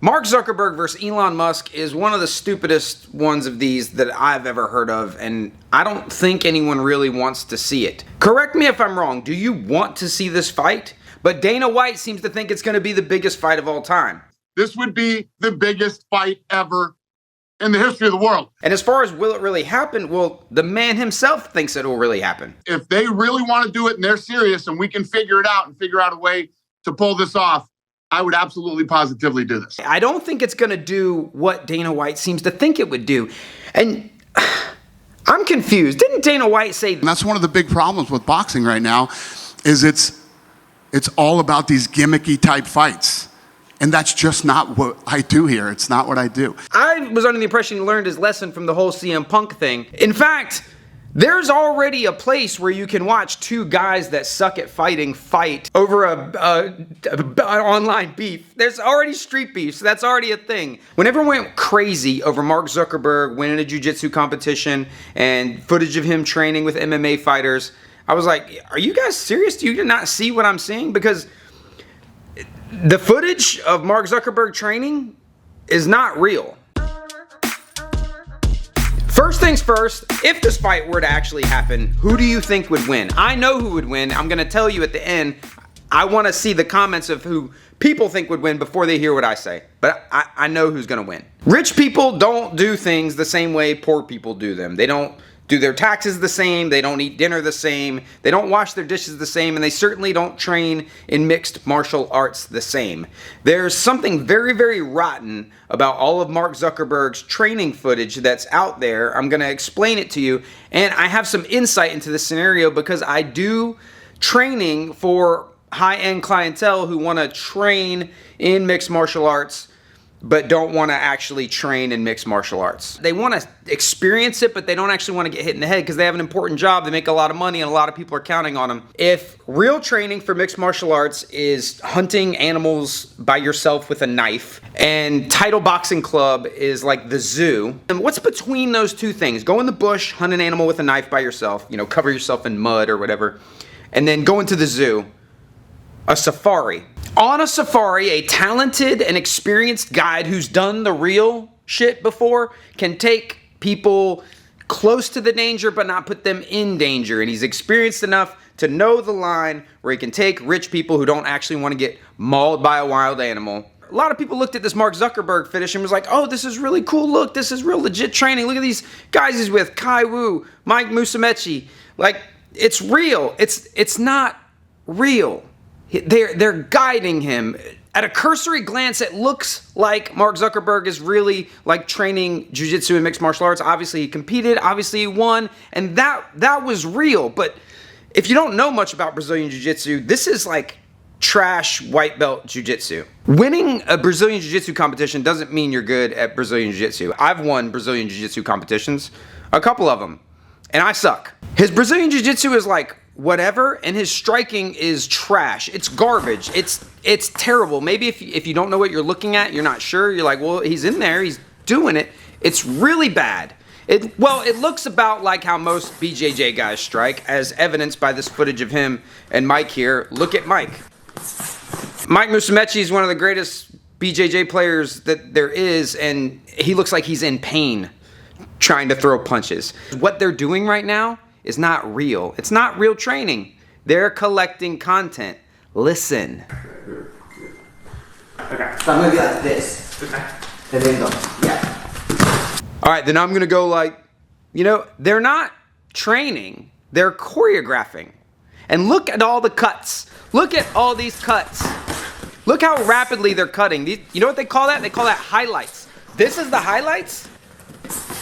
Mark Zuckerberg versus Elon Musk is one of the stupidest ones of these that I've ever heard of, and I don't think anyone really wants to see it. Correct me if I'm wrong, do you want to see this fight? But Dana White seems to think it's going to be the biggest fight of all time. This would be the biggest fight ever in the history of the world. And as far as will it really happen, well, the man himself thinks it will really happen. If they really want to do it and they're serious and we can figure it out and figure out a way to pull this off, I would absolutely positively do this. I don't think it's going to do what Dana White seems to think it would do. And I'm confused. Didn't Dana White say... And that's one of the big problems with boxing right now is it's all about these gimmicky type fights. And that's just not what I do here. It's not what I do. I was under the impression he learned his lesson from the whole CM Punk thing. In fact, there's already a place where you can watch two guys that suck at fighting fight over an online beef. There's already street beef, so that's already a thing. When everyone went crazy over Mark Zuckerberg winning a jiu-jitsu competition and footage of him training with MMA fighters, I was like, are you guys serious? Do you not see what I'm seeing? Because the footage of Mark Zuckerberg training is not real. First things first, if this fight were to actually happen, who do you think would win? I know who would win. I'm going to tell you at the end. I want to see the comments of who people think would win before they hear what I say. But I know who's going to win. Rich people don't do things the same way poor people do them. They don't do their taxes the same, they don't eat dinner the same, they don't wash their dishes the same, and they certainly don't train in mixed martial arts the same. There's something very, very rotten about all of Mark Zuckerberg's training footage that's out there. I'm going to explain it to you, and I have some insight into this scenario because I do training for high-end clientele who want to train in mixed martial arts but don't want to actually train in mixed martial arts. They want to experience it, but they don't actually want to get hit in the head because they have an important job, they make a lot of money, and a lot of people are counting on them. If real training for mixed martial arts is hunting animals by yourself with a knife, and Title Boxing Club is like the zoo, and what's between those two things? Go in the bush, hunt an animal with a knife by yourself, you know, cover yourself in mud or whatever, and then go into the zoo. A safari. On a safari, a talented and experienced guide who's done the real shit before can take people close to the danger but not put them in danger. And he's experienced enough to know the line where he can take rich people who don't actually want to get mauled by a wild animal. A lot of people looked at this Mark Zuckerberg finish and was like, oh, this is really cool. Look, this is real legit training. Look at these guys he's with. Kai Wu, Mike Musumeci. Like, it's real. It's not real. They're guiding him. At a cursory glance, it looks like Mark Zuckerberg is really like training jiu-jitsu and mixed martial arts. Obviously, he competed. Obviously, he won. And that was real. But if you don't know much about Brazilian jiu-jitsu, this is like trash white belt jiu-jitsu. Winning a Brazilian jiu-jitsu competition doesn't mean you're good at Brazilian jiu-jitsu. I've won Brazilian jiu-jitsu competitions, a couple of them, and I suck. His Brazilian jiu-jitsu is like whatever, and his striking is trash. It's garbage. It's terrible. Maybe if you don't know what you're looking at, you're not sure. You're like, well, he's in there. He's doing it. It's really bad. It looks about like how most BJJ guys strike, as evidenced by this footage of him and Mike here. Look at Mike. Mike Musumeci is one of the greatest BJJ players that there is, and he looks like he's in pain trying to throw punches. What they're doing right now is not real. It's not real training. They're collecting content. Listen. Okay. So I'm gonna be like this. Okay. And then go. Yeah. All right, then I'm gonna go like, you know, they're not training. They're choreographing. And look at all the cuts. Look at all these cuts. Look how rapidly they're cutting. You know what they call that? They call that highlights. This is the highlights?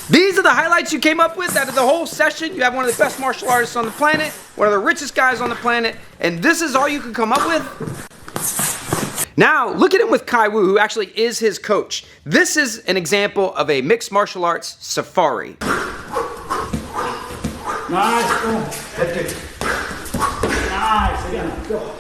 These are the highlights you came up with out of the whole session. You have one of the best martial artists on the planet, one of the richest guys on the planet, and this is all you can come up with? Now, look at him with Kai Wu, who actually is his coach. This is an example of a mixed martial arts safari. Nice, go. Nice, again, go.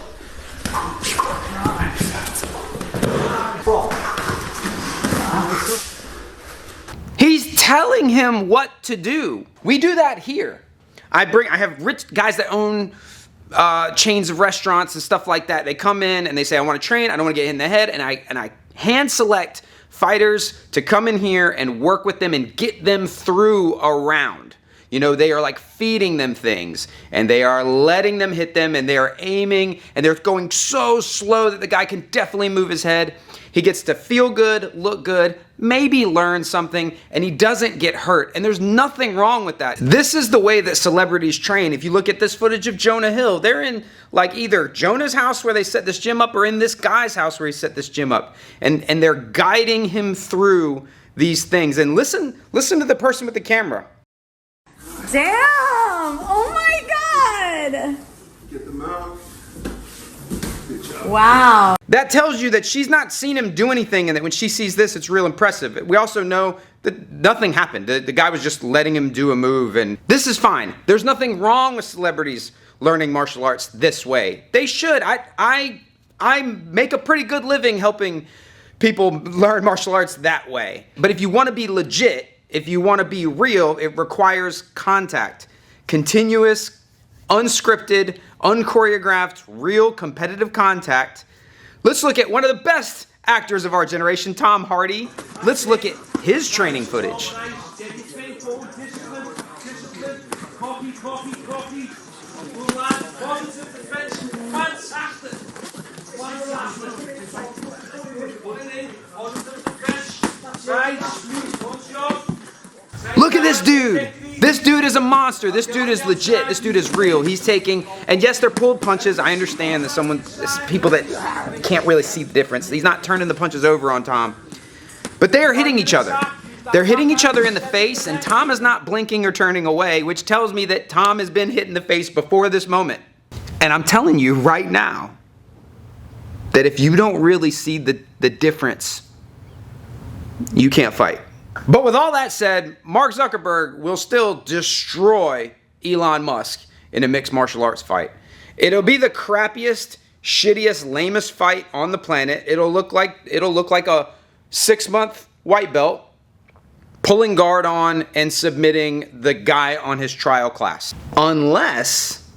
He's telling him what to do. We do that here. I have rich guys that own chains of restaurants and stuff like that. They come in and they say, I want to train, I don't want to get hit in the head, and I hand select fighters to come in here and work with them and get them through a round. You know, they are like feeding them things, and they are letting them hit them, and they are aiming, and they're going so slow that the guy can definitely move his head. He gets to feel good, look good, maybe learn something, and he doesn't get hurt. And there's nothing wrong with that. This is the way that celebrities train. If you look at this footage of Jonah Hill, they're in like either Jonah's house where they set this gym up or in this guy's house where he set this gym up. And they're guiding him through these things. And listen to the person with the camera. Damn! Oh my god! Get them out. Wow. That tells you that she's not seen him do anything, and that when she sees this, it's real impressive. We also know that nothing happened. The guy was just letting him do a move, and this is fine. There's nothing wrong with celebrities learning martial arts this way. They should. I make a pretty good living helping people learn martial arts that way. But if you want to be legit, if you want to be real, it requires contact. Continuous, unscripted, unchoreographed, real competitive contact. Let's look at one of the best actors of our generation, Tom Hardy. Let's look at his training footage. Look at this dude. This dude is a monster. This dude is legit. This dude is real. He's taking, and yes, they're pulled punches. I understand that people that can't really see the difference. He's not turning the punches over on Tom. But they are hitting each other. They're hitting each other in the face, and Tom is not blinking or turning away, which tells me that Tom has been hit in the face before this moment. And I'm telling you right now that if you don't really see the difference, you can't fight. But with all that said, Mark Zuckerberg will still destroy Elon Musk in a mixed martial arts fight. It'll be the crappiest, shittiest, lamest fight on the planet. It'll look like a 6-month white belt pulling guard on and submitting the guy on his trial class. Unless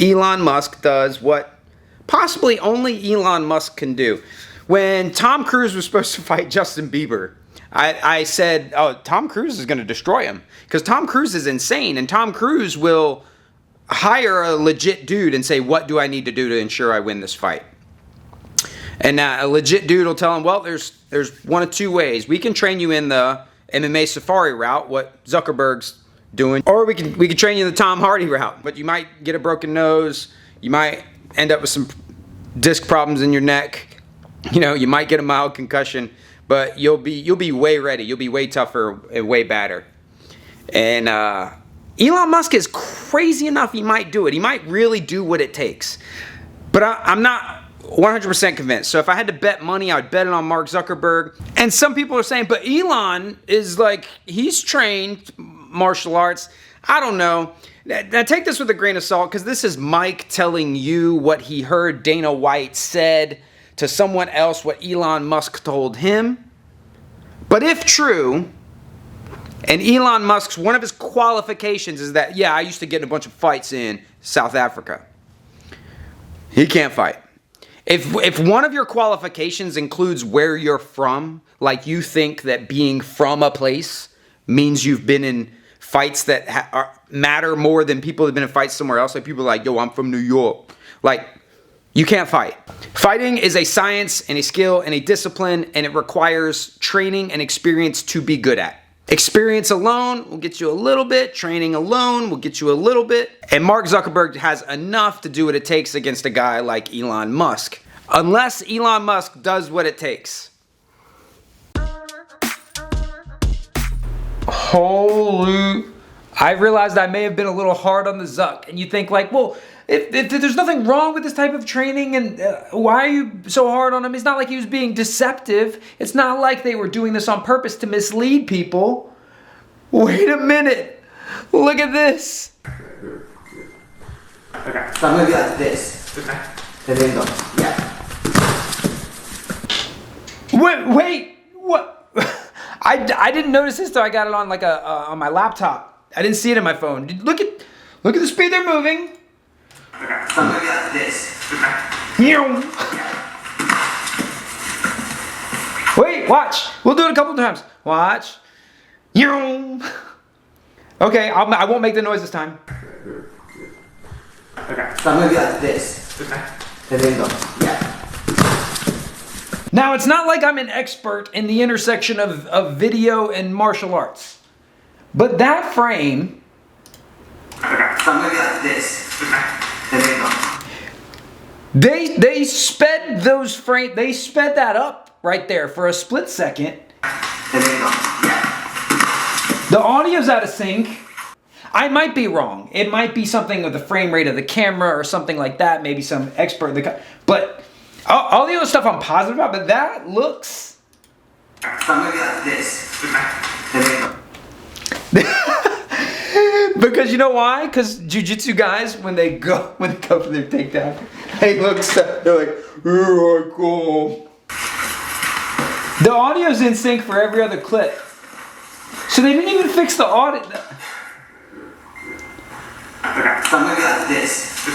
Elon Musk does what possibly only Elon Musk can do. When Tom Cruise was supposed to fight Justin Bieber, I said, oh, Tom Cruise is going to destroy him. Because Tom Cruise is insane, and Tom Cruise will hire a legit dude and say, what do I need to do to ensure I win this fight? And a legit dude will tell him, well, there's one of two ways. We can train you in the MMA safari route, what Zuckerberg's doing, or we can train you in the Tom Hardy route. But you might get a broken nose. You might end up with some disc problems in your neck. You know, you might get a mild concussion. But you'll be way ready. You'll be way tougher and way badder. And Elon Musk is crazy enough he might do it. He might really do what it takes. But I'm not 100% convinced. So if I had to bet money, I would bet it on Mark Zuckerberg. And some people are saying, but Elon is like, he's trained martial arts. I don't know. Now take this with a grain of salt, because this is Mike telling you what he heard Dana White said to someone else, what Elon Musk told him. But if true, and Elon Musk's, one of his qualifications is that, yeah, I used to get in a bunch of fights in South Africa. He can't fight. If one of your qualifications includes where you're from, like you think that being from a place means you've been in fights that matter more than people who've been in fights somewhere else, like people are like, yo, I'm from New York. Like, you can't fight. Fighting is a science and a skill and a discipline, and it requires training and experience to be good at. Experience alone will get you a little bit. Training alone will get you a little bit. And Mark Zuckerberg has enough to do what it takes against a guy like Elon Musk. Unless Elon Musk does what it takes. Holy... I realized I may have been a little hard on the Zuck. And you think like, well, if there's nothing wrong with this type of training, and why are you so hard on him? It's not like he was being deceptive. It's not like they were doing this on purpose to mislead people. Wait a minute. Look at this. Okay. So I'm going to be like this. Okay. And then go. Yeah. Wait. What? I didn't notice this till I got it on like on my laptop. I didn't see it in my phone. Look at the speed they're moving. Okay. So I'm going to be like this. Okay. Okay, watch. We'll do it a couple times. Watch. Okay, I won't make the noise this time. Okay. So I'm gonna be like this. Okay. And then go. Yeah. Now, it's not like I'm an expert in the intersection of video and martial arts. But that frame... Okay. So I'm gonna be like this. And then go. They sped they sped that up right there for a split second. And then go. Yeah. The audio's out of sync. I might be wrong. It might be something with the frame rate of the camera or something like that. Maybe some expert. But all the other stuff I'm positive about. But that looks. So I'm gonna be like this. And then go. Because you know why? Because jiu-jitsu guys, when they go for their takedown, they're like, "Here I go." The audio's in sync for every other clip. So they didn't even fix the audio. Okay. So I'm gonna be like this.